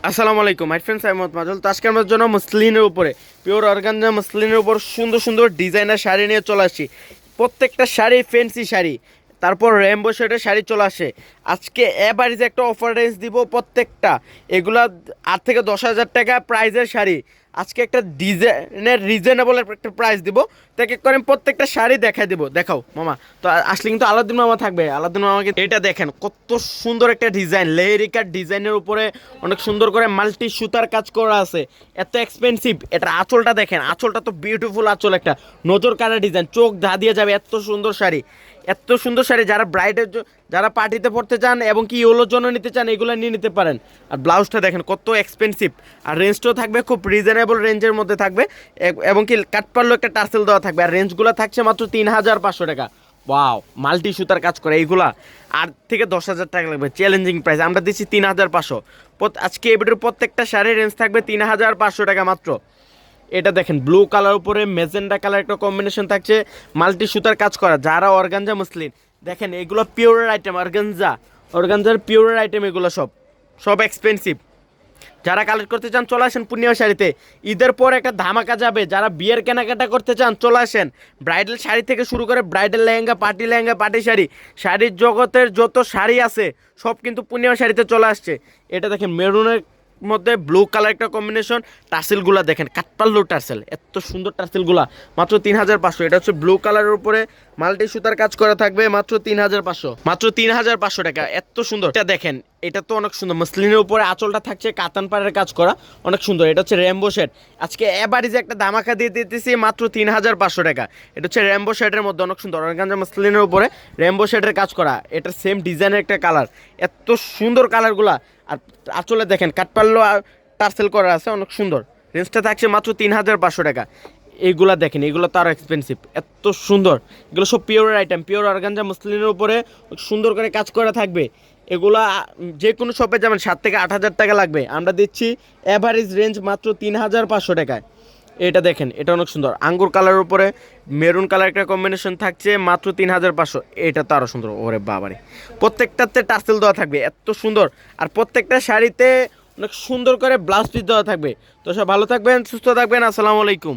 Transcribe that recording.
আসসালামু আলাইকুম my friends, আমি মোহাম্মদ মাজল। তো আজকে আমার জন্য মসলিনের উপরে পিওর অর্গানজা মসলিনের উপর সুন্দর সুন্দর ডিজাইনার শাড়ি নিয়ে চলে আসছি। প্রত্যেকটা শাড়ি ফ্যান্সি শাড়ি, তারপর রেমবো শেডের শাড়ি চলে আসে। আজকে এবারে যে একটা অফার রেঞ্জ দিব, প্রত্যেকটা এগুলা 8 থেকে 10 হাজার টাকা প্রাইজের শাড়ি। আজকে একটা ডিজাইনের রিজনেবল একটা প্রাইস দিব। তাকে করে আমি প্রত্যেকটা শাড়ি দেখাই দিব। দেখাও মামা। তো আসলে কিন্তু আলাদিন মামা থাকবে। আলাদিন মামাকে এটা দেখেন, কত সুন্দর একটা ডিজাইন, লেহেরিকার ডিজাইনের উপরে অনেক সুন্দর করে মাল্টি সুতার কাজ করা আছে। এত এক্সপেন্সিভ। এটা আঁচলটা দেখেন, আঁচলটা তো বিউটিফুল আঁচল, একটা নজর কাড়া ডিজাইন, চোখ ধা দিয়ে যাবে। এত সুন্দর শাড়ি, এত সুন্দর শাড়ি। যারা ব্রাইডের যারা পার্টিতে পড়তে চান এবং কি ইয়োলোর জন্য নিতে চান, এগুলো নিয়ে নিতে পারেন। আর ব্লাউজটা দেখেন কত এক্সপেন্সিভ। আর রেঞ্জটাও থাকবে খুব রিজনেবল রেঞ্জের মধ্যে থাকবে, এবং কি কাট পারলেও একটা টার্সেল দেওয়া থাকবে। আর রেঞ্জগুলো থাকছে মাত্র 3,500 টাকা। ওয়াও, মাল্টি সুতার কাজ করে এইগুলা 8 থেকে 10 হাজার টাকা লাগবে। চ্যালেঞ্জিং প্রাইস আমরা দিচ্ছি 3,500। আজকে এবারের প্রত্যেকটা শাড়ির রেঞ্জ থাকবে 3,500 টাকা মাত্র। এটা দেখেন, ব্লু কালার উপরে মেজেন্ডা কালার একটা কম্বিনেশন থাকছে, মাল্টি সুতার কাজ করা। যারা অর্গানজা মসলিন দেখেন, এগুলো পিওরের আইটেম, অর্গানজার পিওরের আইটেম। এগুলো সব সব এক্সপেন্সিভ। যারা কালেক্ট করতে চান চলে আসেন পূর্ণিমা শাড়িতে। ঈদের পর একটা ধামাকা যাবে। যারা বিয়ের কেনাকাটা করতে চান চলে আসেন। ব্রাইডাল শাড়ি থেকে শুরু করে ব্রাইডাল লেহেঙ্গা, পার্টি শাড়ি, শাড়ির জগতের যত শাড়ি আছে সব কিন্তু পূর্ণিমা শাড়িতে চলে আসছে। এটা দেখেন, মেরুনের মধ্যে ব্লু কালার একটা কম্বিনেশন। টার্সেলগুলা দেখেন, কাঠপাল্লু টার্সেল, এত সুন্দর টার্সেলগুলা। মাত্র 3,500। এটা হচ্ছে ব্লু কালারের উপরে মাল্টি সুতার কাজ করা থাকবে, মাত্র 3,500। মাত্র 3,500 টাকা, এত সুন্দর। এটা দেখেন, এটা তো অনেক সুন্দর। মসলিনের উপরে আঁচলটা থাকছে কাতান পাড়ের কাজ করা, অনেক সুন্দর। এটা হচ্ছে রেমবো শেড। আজকে এবারে যে একটা ধামাকা দিয়ে দিতেছি মাত্র 3,500 টাকা। এটা হচ্ছে রেমবো শেডের মধ্যে অনেক সুন্দর, অর্গানজা মসলিনের উপরে রেমবো শেডের কাজ করা। এটা সেম ডিজাইনের একটা কালার, এত সুন্দর কালারগুলা। আর আঁচলে দেখেন কাঠপাল্লো টার্সেল করা আছে, অনেক সুন্দর। রেঞ্জটা থাকছে মাত্র 3,500 টাকা। এইগুলা দেখেন, এগুলো তো আরও এক্সপেন্সিভ, এত সুন্দর। এগুলো সব পিওরের আইটেম, পিওর অর্গানজা মসলিনের উপরে সুন্দর করে কাজ করা থাকবে। এগুলা যে কোনো শপে যাবেন 7 থেকে 8 হাজার টাকা লাগবে। আমরা দিচ্ছি অ্যাভারেজ রেঞ্জ মাত্র 3,500 টাকায়। এটা দেখেন, এটা অনেক সুন্দর। আঙ্গুর কালারের উপরে মেরুন কালার একটা কম্বিনেশন থাকছে, মাত্র 3,500। এটা তো আরও সুন্দর। ওরে বাবারে, প্রত্যেকটাতে টার্সেল দেওয়া থাকবে, এত সুন্দর। আর প্রত্যেকটা শাড়িতে অনেক সুন্দর করে ব্লাউজ পিস দেওয়া থাকবে। তো সব ভালো থাকবেন, সুস্থ থাকবেন। আসসালামু আলাইকুম।